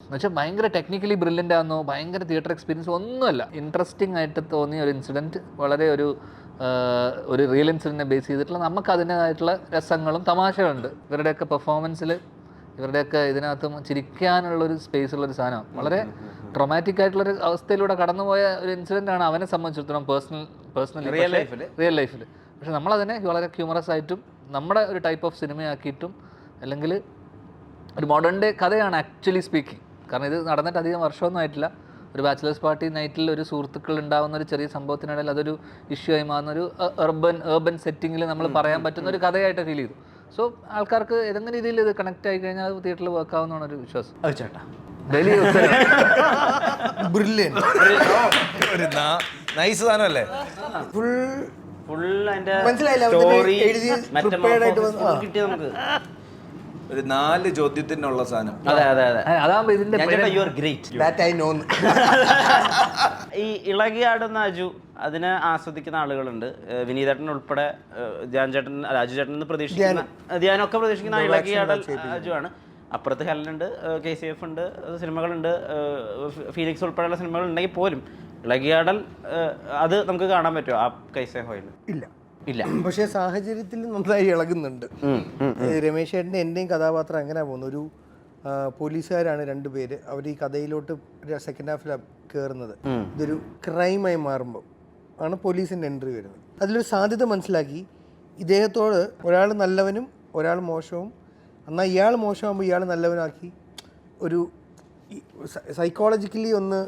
എന്നുവെച്ചാൽ ഭയങ്കര technically brilliant ആണെന്നോ ഭയങ്കര തിയേറ്റർ എക്സ്പീരിയൻസ് ഒന്നുമല്ല. ഇൻട്രസ്റ്റിംഗ് ആയിട്ട് തോന്നിയ ഒരു ഇൻസിഡൻറ്റ്, വളരെ ഒരു റിയൽ ഇൻസിഡൻറ്റിനെ ബേസ് ചെയ്തിട്ടുള്ള നമുക്ക് അതിൻ്റേതായിട്ടുള്ള രസങ്ങളും തമാശകളുണ്ട്. ഇവരുടെയൊക്കെ പെർഫോമൻസിൽ, ഇവരുടെയൊക്കെ ഇതിനകത്ത് ചിരിക്കാനുള്ളൊരു സ്പേസ് ഉള്ളൊരു സാധനമാണ്. വളരെ ട്രൊമാറ്റിക് ആയിട്ടുള്ളൊരു അവസ്ഥയിലൂടെ കടന്നുപോയ ഒരു ഇൻസിഡൻ്റ് ആണ് അവനെ സംബന്ധിച്ചിടത്തോളം പേഴ്സണലി റിയൽ ലൈഫിൽ. പക്ഷെ നമ്മളതിനെ വളരെ ഹ്യൂമറസ് ആയിട്ടും നമ്മുടെ ഒരു ടൈപ്പ് ഓഫ് സിനിമയാക്കിയിട്ടും, അല്ലെങ്കിൽ ഒരു മോഡേൺ ഡേ കഥയാണ് ആക്ച്വലി സ്പീക്കിംഗ്. കാരണം ഇത് നടന്നിട്ട് അധികം വർഷമൊന്നും ആയിട്ടില്ല. ഒരു ബാച്ചിലേഴ്സ് പാർട്ടി നൈറ്റിൽ ഒരു സുഹൃത്തുക്കൾ ഉണ്ടാകുന്ന ഒരു ചെറിയ സംഭവത്തിനിടയിൽ അതൊരു ഇഷ്യൂ ആയി മാറുന്ന ഒരു ഏർബൻ സെറ്റിങ്ങിൽ നമ്മൾ പറയാൻ പറ്റുന്ന ഒരു കഥയായിട്ട് ഫീൽ ചെയ്തു. സോ ആൾക്കാർക്ക് ഏതെങ്കിലും രീതിയിൽ ഇത് കണക്ട് ആയി കഴിഞ്ഞാൽ അത് തിയേറ്ററിൽ വർക്ക് ആവുന്നതാണ് ഒരു വിശ്വാസം. ചേട്ടാ വലിയ നൈസ് സാധനമല്ലേ? ഒരു 4 ചോദ്യത്തിനുള്ള സാധനം. അതാകുമ്പോ ഇതിന്റെ ഈ ഇളകിയാടുന്ന അജു അതിനെ ആസ്വദിക്കുന്ന ആളുകളുണ്ട്. വിനീതേട്ടൻ ഉൾപ്പെടെ രാജു ചേട്ടൻ പ്രതീക്ഷിക്കുന്ന ധ്യാനൊക്കെ പ്രതീക്ഷിക്കുന്ന ഇളകിയാടൽ അജു ആണ്. അപ്പുറത്ത് ഹെലനുണ്ട്, KCF ഉണ്ട്, സിനിമകളുണ്ട്, ഫീനിക്സ് ഉൾപ്പെടെയുള്ള സിനിമകൾ ഉണ്ടെങ്കിൽ പോലും ഇളകിയാടൽ അത് നമുക്ക് കാണാൻ പറ്റുമോ ആ കൈസേ ഹോയിൽ? ഇല്ല. പക്ഷേ സാഹചര്യത്തിൽ നന്നായി ഇളകുന്നുണ്ട്. രമേശ് ചേട്ടൻ്റെ എൻ്റെയും കഥാപാത്രം എങ്ങനെ പോകുന്നു, ഒരു പോലീസുകാരാണ് 2 പേര്. അവർ ഈ കഥയിലോട്ട് സെക്കൻഡ് ഹാഫിലാണ് കയറുന്നത്. ഇതൊരു ക്രൈമായി മാറുമ്പോൾ ആണ് പോലീസിൻ്റെ എൻട്രി വരുന്നത്. അതിലൊരു സാധ്യത മനസ്സിലാക്കി ഇദ്ദേഹത്തോട് ഒരാൾ നല്ലവനും ഒരാൾ മോശവും, എന്നാൽ ഇയാൾ മോശമാകുമ്പോൾ ഇയാൾ നല്ലവനാക്കി ഒരു സൈക്കോളജിക്കലി ഒന്ന്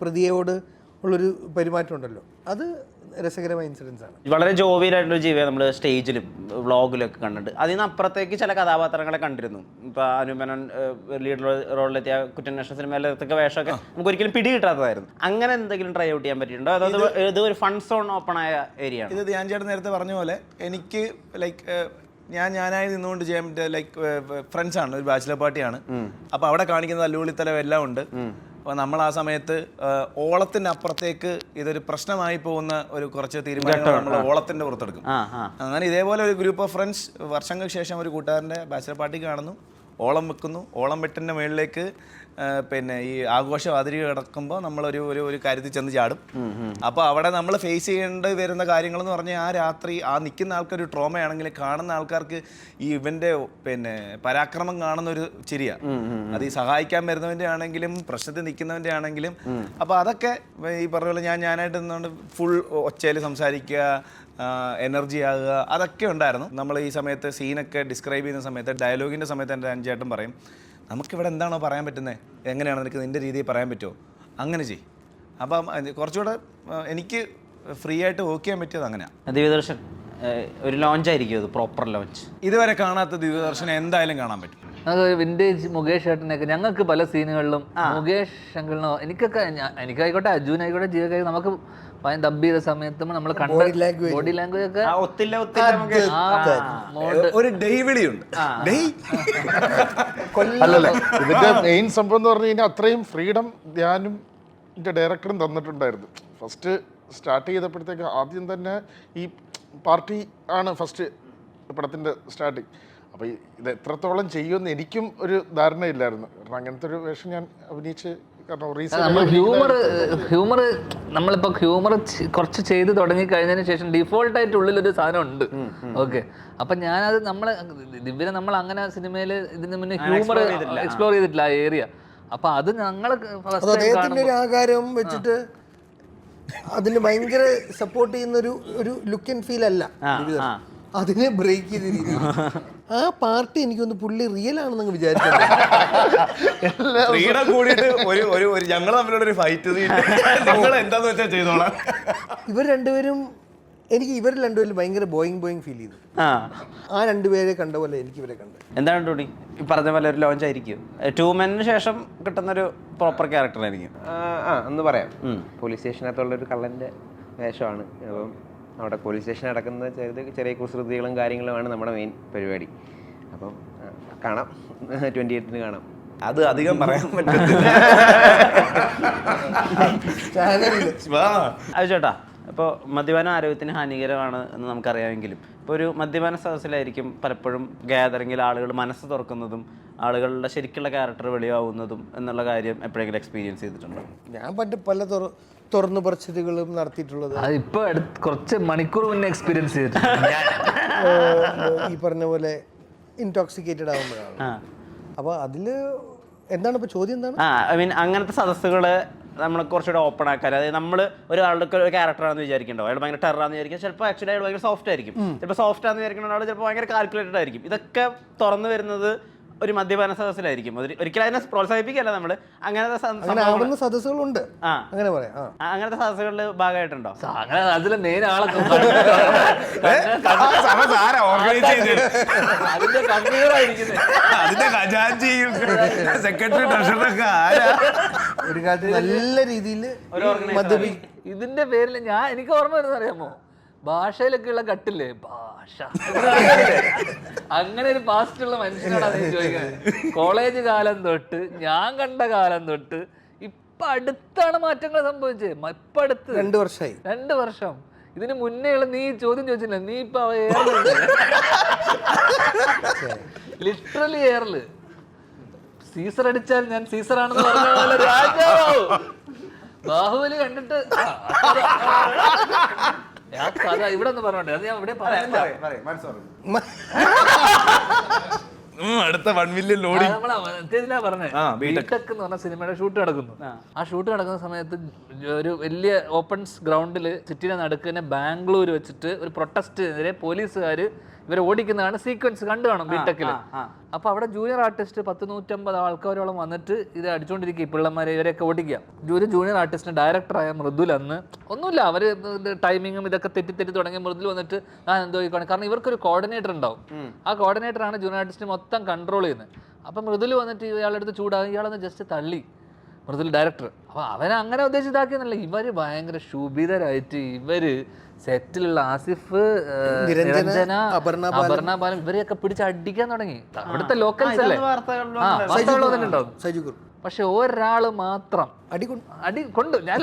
പ്രതിയോട് ഉള്ളൊരു പെരുമാറ്റം ഉണ്ടല്ലോ, അത് രസകരമായ ഇൻസിഡൻസ് ആണ്. വളരെ ജോവിയലായിട്ടുള്ള ജീവിതം നമ്മൾ സ്റ്റേജിലും വ്ളോഗിലൊക്കെ കണ്ടിട്ടുണ്ട്. അതിൽ നിന്ന് അപ്പുറത്തേക്ക് ചില കഥാപാത്രങ്ങളെ കണ്ടിരുന്നു. ഇപ്പോൾ അനുമേനോൻ ലീഡ് റോളിലെത്തിയ കുറ്റന്വേഷണ സിനിമയിലൊക്കെ വേഷമൊക്കെ നമുക്ക് ഒരിക്കലും പിടി കിട്ടാത്തതായിരുന്നു. അങ്ങനെ എന്തെങ്കിലും ട്രൈ ഔട്ട് ചെയ്യാൻ പറ്റിയിട്ടുണ്ടോ? അതോ ഇത് ഒരു ഫൺ സോൺ ഓപ്പൺ ആയ ഏരിയ ആണ്? ഇത് ധ്യാൻ ചേട്ടൻ നേരത്തെ പറഞ്ഞ പോലെ എനിക്ക് ലൈക്ക് ഞാനായി നിന്നുകൊണ്ട് ചെയ്യാൻ പറ്റിയ ലൈക്ക് ഫ്രണ്ട്സാണ്, ഒരു ബാച്ചിലർ പാർട്ടിയാണ്. അപ്പോൾ അവിടെ കാണിക്കുന്ന അല്ലുവിളിത്തലം എല്ലാം ഉണ്ട്. അപ്പോൾ നമ്മൾ ആ സമയത്ത് ഓളത്തിൻ്റെ അപ്പുറത്തേക്ക് ഇതൊരു പ്രശ്നമായി പോകുന്ന ഒരു കുറച്ച് തീരുമാനങ്ങൾ നമ്മൾ ഓളത്തിൻ്റെ പുറത്തെടുക്കും. അങ്ങനെ ഇതേപോലെ ഒരു ഗ്രൂപ്പ് ഓഫ് ഫ്രണ്ട്സ് വർഷങ്ങൾക്ക് ശേഷം ഒരു കൂട്ടുകാരൻ്റെ ബാച്ചിലർ പാർട്ടി കാണുന്നു, ഓളം വെക്കുന്നു. ഓളം വെട്ടിൻ്റെ മുകളിലേക്ക് പിന്നെ ഈ ആഘോഷം അതിരി കിടക്കുമ്പോൾ നമ്മളൊരു ഒരു കാര്യത്തിൽ ചെന്ന് ചാടും. അപ്പോൾ അവിടെ നമ്മൾ ഫേസ് ചെയ്യേണ്ടി വരുന്ന കാര്യങ്ങളെന്ന് പറഞ്ഞാൽ ആ രാത്രി ആ നിൽക്കുന്ന ആൾക്കൊരു ട്രോമയാണെങ്കിൽ കാണുന്ന ആൾക്കാർക്ക് ഈ ഇവൻ്റെ പിന്നെ പരാക്രമം കാണുന്നൊരു ചിരിയാണ്. അത് ഈ സഹായിക്കാൻ വരുന്നവൻ്റെ ആണെങ്കിലും പ്രശ്നത്തിൽ നിൽക്കുന്നവൻ്റെ ആണെങ്കിലും. അപ്പോൾ അതൊക്കെ ഈ പറഞ്ഞ പോലെ ഞാനായിട്ട് നിന്നുകൊണ്ട് ഫുൾ ഒച്ചയിൽ സംസാരിക്കുക, എനർജി ആകുക, അതൊക്കെ ഉണ്ടായിരുന്നു. നമ്മൾ ഈ സമയത്ത് സീനൊക്കെ ഡിസ്ക്രൈബ് ചെയ്യുന്ന സമയത്ത് ഡയലോഗിൻ്റെ സമയത്ത് എൻ്റെ അഞ്ചേട്ടൻ പറയും, നമുക്കിവിടെ എന്താണോ പറയാൻ പറ്റുന്നത്, എങ്ങനെയാണ് നിനക്ക് നിൻ്റെ രീതിയിൽ പറയാൻ പറ്റുമോ, അങ്ങനെ ചെയ്യും. അപ്പം കുറച്ചുകൂടെ എനിക്ക് ഫ്രീ ആയിട്ട് വർക്ക് ചെയ്യാൻ പറ്റിയത് അങ്ങനെയാണ്. ദിവ്യദർശൻ ഒരു ലോഞ്ച് ആയിരിക്കും, അത് പ്രോപ്പർ ലോഞ്ച്. ഇതുവരെ കാണാത്ത ദിവ്യദർശനം എന്തായാലും കാണാൻ പറ്റും. അത് വിൻറ്റേജ് മുകേഷ് ചേട്ടനൊക്കെ ഞങ്ങൾക്ക് പല സീനുകളിലും മുകേഷ് അങ്കിളിനോ എനിക്കായിക്കോട്ടെ അജുനായിക്കോട്ടെ ജീവകായി നമുക്ക് ഡബ് ചെയ്ത സമയത്തും നമ്മൾ കണ്ട ബോഡി ലാംഗ്വേജ് ഒക്കെ ഒരു ഡെയ്വിളിയുണ്ട്. അല്ലല്ലേ, ഇതിന്റെ മെയിൻ സംഭവം എന്ന് പറഞ്ഞു കഴിഞ്ഞാൽ അത്രയും ഫ്രീഡം ധ്യാനും ഡയറക്ടറും തന്നിട്ടുണ്ടായിരുന്നു. ഫസ്റ്റ് സ്റ്റാർട്ട് ചെയ്തപ്പോഴത്തേക്ക് ആദ്യം തന്നെ ഈ പാർട്ടി ആണ് ഫസ്റ്റ് പടത്തിന്റെ സ്റ്റാർട്ടിങ്. അപ്പോൾ ഇത് എത്രത്തോളം ചെയ്യുമെന്ന് എനിക്കും ഒരു ധാരണയില്ലായിരുന്നു. കാരണം അങ്ങനത്തെ ഒരു വേഷം ഞാൻ അഭിനയിച്ച് ഹ്യൂമർ നമ്മളിപ്പോൾ ഹ്യൂമർ കുറച്ച് ചെയ്ത് തുടങ്ങി കഴിഞ്ഞതിന് ശേഷം ഡിഫോൾട്ടായിട്ട് ഉള്ളിലൊരു സാധനം ഉണ്ട്. ഓക്കെ, അപ്പം ഞാനത് ദിവ്യനെ നമ്മൾ അങ്ങനെ സിനിമയിൽ ഇതിന് മുന്നേ ഹ്യൂമർ എക്സ്പ്ലോർ ചെയ്തിട്ടില്ല ആ ഏരിയ. അപ്പം അത് ഞങ്ങൾ അദ്ദേഹത്തിൻ്റെ ഒരു ആകാരം വെച്ചിട്ട് അതിന് ഭയങ്കര സപ്പോർട്ട് ചെയ്യുന്ന ഒരു ലുക്ക് ആൻഡ് ഫീൽ അല്ല, അതിനെ ബ്രേക്ക് ചെയ്ത രീതി. ആ പാർട്ടി എനിക്കൊന്ന് പുള്ളി റിയൽ ആണെന്ന് വിചാരിച്ചു. ഞങ്ങൾ തമ്മിലൊരു ഫൈറ്റ് എന്താന്ന് വെച്ചാൽ ചെയ്തോളാം. ഇവർ രണ്ടുപേരും ഇവർ രണ്ടുപേരും ഭയങ്കര ബോയിങ് ഫീൽ ചെയ്തു. ആ രണ്ടുപേരെ കണ്ട പോലെ എനിക്ക് ഇവരെ കണ്ടു. എന്താണ് ടോണി ഈ പറഞ്ഞ പോലെ ഒരു ലോഞ്ച് ആയിരിക്കും, 2 Men ശേഷം കിട്ടുന്നൊരു പ്രോപ്പർ ക്യാരക്ടർ ആയിരിക്കും എന്ന് പറയാം. പോലീസ് സ്റ്റേഷനകത്തുള്ളൊരു കള്ളൻ്റെ വേഷമാണ്. അപ്പം അവിടെ പോലീസ് സ്റ്റേഷൻ നടക്കുന്ന ചെറിയ കുസൃതികളും കാര്യങ്ങളുമാണ് നമ്മുടെ മെയിൻ പരിപാടി. അപ്പം കാണാം, 28-ന് കാണാം. അത് അധികം പറയാൻ പറ്റില്ല. അത് ചേട്ടാ, ഇപ്പോൾ മദ്യപാനം ആരോഗ്യത്തിന് ഹാനികരമാണ് എന്ന് നമുക്കറിയാമെങ്കിലും ഇപ്പോൾ ഒരു മദ്യപാന സദസ്സിലായിരിക്കും പലപ്പോഴും ഗ്യാതറിങ്ങിൽ ആളുകൾ മനസ്സ് തുറക്കുന്നതും ആളുകളുടെ ശരിക്കുള്ള ക്യാരക്ടർ വെളിയാവുന്നതും എന്നുള്ള കാര്യം എപ്പോഴെങ്കിലും എക്സ്പീരിയൻസ് ചെയ്തിട്ടുണ്ടോ? ഞാൻ പണ്ട് പല തുറന്നു പറച്ചിലുകളും നടത്തിയിട്ടുള്ളത് അതിപ്പോ കുറച്ച് മണിക്കൂർ മുന്നേ എക്സ്പീരിയൻസ് ചെയ്തിട്ടുണ്ട് ഞാൻ. ഈ പറഞ്ഞ പോലെ ഇൻടോക്സിക്കേറ്റഡ് ആകുമ്പോഴാണ്. അപ്പോൾ അതിൽ എന്താണ് ഇപ്പോൾ ചോദ്യം എന്താണ്? ഐ മീൻ അങ്ങനത്തെ സദസ്സുകള് നമ്മൾ കുറച്ചുകൂടെ ഓപ്പൺ ആക്കാൻ, അതായത് നമ്മൾ ഒരാളുടെ ഒരു ക്യാരക്ടറാണെന്ന് വിചാരിക്കണ്ടോ, അയാൾ ഭയങ്കര ടെററാന്ന് വിചാരിക്കും, ചിലപ്പോൾ ആക്ച്വലി അയാൾ ഭയങ്കര സോഫ്റ്റ് ആയിരിക്കും, ചിലപ്പോൾ സോഫ്റ്റ് ആണെന്ന് വിചാരിക്കുന്ന ആൾ ചിലപ്പോൾ ഭയങ്കര കാൽക്കുലേറ്റഡ് ആയിരിക്കും. ഇതൊക്കെ തുറന്നു വരുന്നത് ഒരു മദ്യപാന സദസ്സിലായിരിക്കും. ഒരിക്കലും അതിനെ പ്രോത്സാഹിപ്പിക്കല്ല നമ്മൾ. അങ്ങനത്തെ സദസ്സുകളുണ്ട്, അങ്ങനെ പറയാം. അങ്ങനത്തെ സദസ്സുകളിൽ ഭാഗമായിട്ടുണ്ടോ? അങ്ങനെ അതിലെ മെയിൻ ആളൊക്കെ അതിന്റെ കണ്ണീറായിരിക്കുന്നത്, അതിന്റെ ഖജാൻജിയും സെക്രട്ടറി ട്രഷറൊക്കെ ആരാ ഒരു കാലത്ത് നല്ല രീതിയിൽ ഇതിന്റെ പേരിൽ എനിക്ക് ഓർമ്മ വരുന്നത് അറിയാമോ, ഭാഷയിലൊക്കെ ഉള്ള കട്ടില്ലേ, ഭാഷ അങ്ങനെ ഒരു പാസ്റ്റ് ഉള്ള മനുഷ്യനാണ് അത് ചോദിക്കുന്നത്. കോളേജ് കാലം തൊട്ട് ഞാൻ കണ്ട കാലം തൊട്ട് ഇപ്പൊ അടുത്താണ് മാറ്റങ്ങൾ സംഭവിച്ചത്. ഇപ്പൊ അടുത്ത് 2 വർഷമായി, 2 വർഷം. ഇതിന് മുന്നേ ഉള്ള നീ ചോദ്യം ചോദിച്ചില്ല, നീ ഇപ്പൊ ലിറ്ററലി എയറില് സീസർ അടിച്ചാൽ ഞാൻ സീസറാണെന്ന് പറഞ്ഞ പോലെ രാജാവാവും. ബാഹുബലി കണ്ടിട്ട് ആ കഥ ഇവിടെ ഒന്ന് പറഞ്ഞോട്ടെ, അത് ഞാൻ ഇവിടെ പറയുന്നില്ല. അടുത്ത 1 മില്യൺ ലോഡി പറഞ്ഞത് ബിടെക് എന്ന് പറഞ്ഞ സിനിമയുടെ ഷൂട്ട് നടക്കുന്നു. ആ ഷൂട്ട് നടക്കുന്ന സമയത്ത് ഒരു വലിയ ഓപ്പൺ ഗ്രൗണ്ടിൽ സിറ്റിയുടെ നടുക്കിനെ ബാംഗ്ലൂർ വെച്ചിട്ട് ഒരു പ്രൊട്ടസ്റ്റിനെതിരെ പോലീസുകാർ ഇവരെ ഓടിക്കുന്നതാണ് സീക്വൻസ് കണ്ടു കാണും ബിടെക്കില്. അപ്പൊ അവിടെ ജൂനിയർ ആർട്ടിസ്റ്റ് 100-150 ആൾക്കാരോളം വന്നിട്ട് ഇത് അടിച്ചുകൊണ്ടിരിക്കുക, പിള്ളമാരെ ഇവരെയൊക്കെ ഓടിക്കുക. ജൂനിയർ ആർട്ടിസ്റ്റിന്റെ ഡയറക്ടറായ മൃദുൽ അന്ന് ഒന്നുമില്ല, അവര് ടൈമിങ്ങും ഇതൊക്കെ തെറ്റി തുടങ്ങിയ മൃദുൽ വന്നിട്ട് ഞാൻ എന്തോ കാരണം ഇവർക്കൊരു കോർഡിനേറ്റർ ഉണ്ടാവും. ആ കോർഡിനേറ്ററാണ് ജൂനിയർ ആർട്ടിസ്റ്റിനെ മൊത്തം കൺട്രോൾ ചെയ്യുന്നത്. അപ്പൊ മൃദുൽ വന്നിട്ട് ഇയാളുടെ അടുത്ത് ചൂടാകും, ഇയാളൊന്ന് ജസ്റ്റ് തള്ളി മൃദുൽ ഡയറക്ടർ. അപ്പൊ അവനെ അങ്ങനെ ഉദ്ദേശിച്ചാക്കിയെന്നല്ല, ഇവര് ഭയങ്കര ശുഭിതരായിട്ട് ഇവര് സെറ്റിലുള്ള ആസിഫ്, നിരഞ്ജന, അപർണ ബാലൻ ഇവരെയൊക്കെ പിടിച്ച് അടിക്കാൻ തുടങ്ങി. അവിടുത്തെ ലോക്കൽസ് അല്ലേ, പക്ഷെ ഒരാള് മാത്രം അടി കൊണ്ടു. ഞാൻ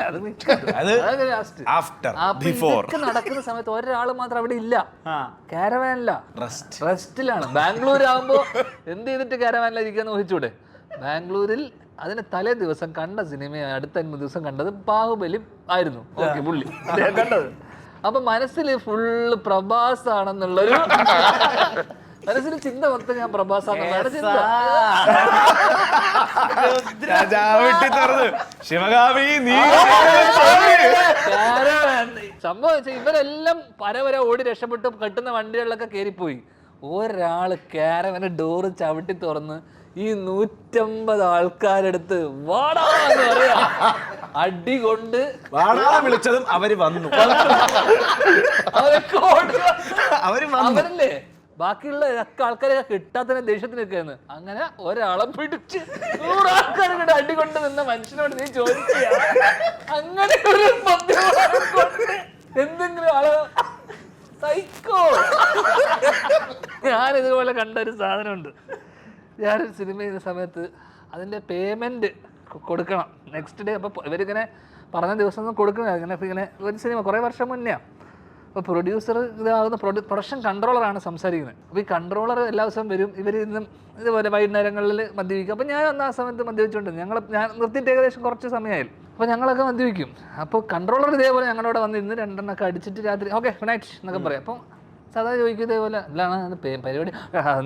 നടക്കുന്ന സമയത്ത് ഒരാള് മാത്രം അവിടെ ഇല്ല, കാരവാനില്ല, റെസ്റ്റിലാണ്. ബാംഗ്ലൂർ ആകുമ്പോ എന്ത് ചെയ്തിട്ട് കാരവാനിൽ ഇരിക്കാന്ന് ഊഹിച്ചൂടെ? ബാംഗ്ലൂരിൽ അതിന് തലേ ദിവസം കണ്ട സിനിമ അടുത്ത 50 ദിവസം കണ്ടത് ബാഹുബലി ആയിരുന്നു. ഓക്കെ, പുള്ളി കണ്ടത്. അപ്പൊ മനസ്സിൽ ഫുള്ള് പ്രഭാസ് ആണെന്നുള്ളൊരു മനസ്സിൽ ചിന്ത മൊത്തം ഞാൻ പ്രഭാസാണെന്നുള്ളതാണ് ചിന്ത. സംഭവം ഇവരെല്ലാം പരവര ഓടി രക്ഷപ്പെട്ട് കെട്ടുന്ന വണ്ടികളിലൊക്കെ കയറിപ്പോയി. ഒരാള് കാരവന് ഡോറ് ചവിട്ടി തുറന്ന് ഈ 150 ആൾക്കാരെടുത്ത് വാടാന്ന് പറയാ, അടി കൊണ്ട് വിളിച്ചതും അവര് വന്നു. അവരല്ലേ ബാക്കിയുള്ള ആൾക്കാരെ കിട്ടാത്തതിനെ ദേഷ്യത്തിനൊക്കെയാണ്. അങ്ങനെ ഒരാളെ പിടിച്ച് 100 ആൾക്കാരെ അടി കൊണ്ട് നിന്ന മനുഷ്യനോട് നീ ചോദിക്കുക, അങ്ങനെ ഒരു എന്തെങ്കിലും ആള് സൈക്കോ. ഞാനിതുപോലെ കണ്ട ഒരു സാധനമുണ്ട്. ഞാനൊരു സിനിമ ചെയ്യുന്ന സമയത്ത് അതിൻ്റെ പേയ്മെൻറ്റ് കൊടുക്കണം നെക്സ്റ്റ് ഡേ. അപ്പോൾ ഇവരിങ്ങനെ പറഞ്ഞ ദിവസം ഒന്നും കൊടുക്കണം. ഇങ്ങനെ ഒരു സിനിമ കുറേ വർഷം മുന്നെയാണ്. അപ്പോൾ പ്രൊഡ്യൂസർ ഇതാകുന്ന പ്രൊഡക്ഷൻ കൺട്രോളറാണ് സംസാരിക്കുന്നത്. അപ്പോൾ ഈ കൺട്രോളർ എല്ലാ ദിവസവും വരും. ഇവർ ഇന്നും ഇതുപോലെ വൈകുന്നേരങ്ങളിൽ മദ്യപിക്കും. അപ്പോൾ ഞാൻ ആ സമയത്ത് മദ്യപിച്ചുകൊണ്ട് ഞാൻ നിർത്തിയിട്ട് ഏകദേശം കുറച്ച് സമയമായാലും അപ്പോൾ ഞങ്ങളൊക്കെ മദ്യപിക്കും. അപ്പോൾ കൺട്രോളർ ഇതേപോലെ ഞങ്ങളോട് വന്ന് ഇന്ന് 2 എണ്ണമൊക്കെ അടിച്ചിട്ട് രാത്രി ഓക്കെ ഗുഡ് നൈറ്റ് എന്നൊക്കെ പറയും. അപ്പം സാധാ ചോദിക്കും ഇതേപോലെ അല്ലാണ് പരിപാടി,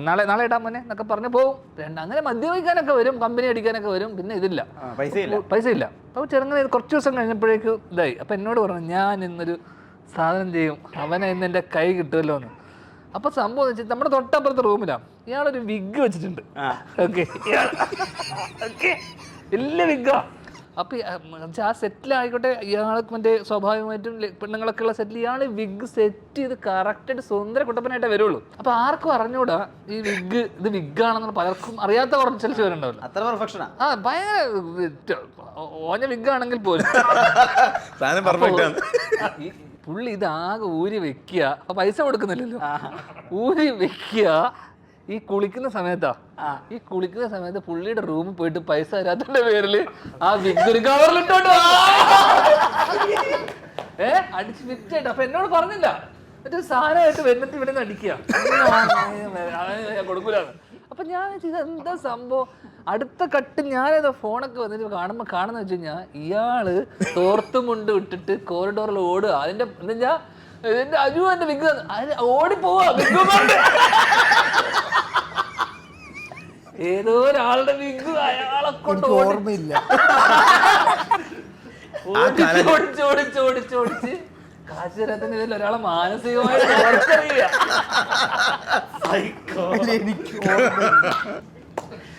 നാളെ ഇടാൻ മോനെ എന്നൊക്കെ പറഞ്ഞ് പോകും. അങ്ങനെ മദ്യപിക്കാനൊക്കെ വരും, കമ്പനി അടിക്കാനൊക്കെ വരും. പിന്നെ ഇതില്ല, പൈസ ഇല്ല. അപ്പോൾ ചെറുങ്ങനെ കുറച്ച് ദിവസം കഴിഞ്ഞപ്പോഴേക്കും ഇതായി. അപ്പോൾ എന്നോട് പറഞ്ഞു ഞാൻ ഇന്നൊരു സാധനം ചെയ്യും, അവനെ ഇന്ന് എൻ്റെ കൈ കിട്ടുമല്ലോ എന്ന്. അപ്പോൾ സംഭവം വെച്ചാൽ നമ്മുടെ തൊട്ടപ്പുറത്തെ റൂമിലാണ് ഇയാളൊരു വിഗ് വെച്ചിട്ടുണ്ട്. ഓക്കെ ഓക്കെ വലിയ വിഗ്ഗാ. അപ്പം ആ സെറ്റിലായിക്കോട്ടെ, ഇയാൾക്ക് മറ്റേ സ്വാഭാവികമായിട്ടും പെണ്ണുങ്ങളൊക്കെ ഉള്ള സെറ്റിൽ ഇയാൾ വിഗ് സെറ്റ് ചെയ്ത് കറക്റ്റായിട്ട് സുന്ദര കുട്ടപ്പനായിട്ടേ വരുള്ളൂ. അപ്പൊ ആർക്കും അറിഞ്ഞൂടാ ഈ വിഗ് ഇത് വിഗാണെന്നുള്ള, പലർക്കും അറിയാത്ത കുറച്ച് പേരുണ്ടാവില്ല. അത്ര പെർഫെക്ഷനാ. ഭയങ്കര ഓഞ്ഞ വിഗാണെങ്കിൽ പോലും പുള്ളി ഇതാകെ ഊരി വെക്കുക. അപ്പൊ പൈസ കൊടുക്കുന്നില്ലല്ലോ, ഊരി വെക്കുക. ഈ കുളിക്കുന്ന സമയത്ത് പുള്ളിയുടെ റൂമിൽ പോയിട്ട് പൈസ തരാത്തതിന്റെ പേരില് ആ വിഗ് ഒരു കവറിലിട്ടോണ്ട് അടിച്ച് വിറ്റായിട്ട്. അപ്പൊ എന്നോട് പറഞ്ഞില്ല, മറ്റേ സാധനമായിട്ട് വരുന്നിട്ട് ഇവിടെ നിന്ന് അടിക്കുക, കൊടുക്കൂലാണ്. അപ്പൊ ഞാൻ ഇത് എന്താ സംഭവം. അടുത്ത കട്ട് ഞാനത് ഫോണൊക്കെ വന്നിട്ട് കാണുന്ന വെച്ച് കഴിഞ്ഞാൽ ഇയാള് തോർത്തുമുണ്ട് വിട്ടിട്ട് കോറിഡോറിൽ ഓടുക. അതിന്റെ എന്താ എന്റെ അജു എന്റെ വിഗ് ഓടിപ്പോവാ വിഗ് ഏതോ ഒരാളുടെ വിഗ് അയാളെ കൊണ്ട് ഓർമ്മയില്ല. ഓടിച്ചോടിച്ചോടിച്ചോടിച്ച് കാശ് തരാത്തതിന്റെ പേരിൽ ഒരാളെ മാനസികമായിട്ട് എനിക്ക് ഓർമ്മയില്ല.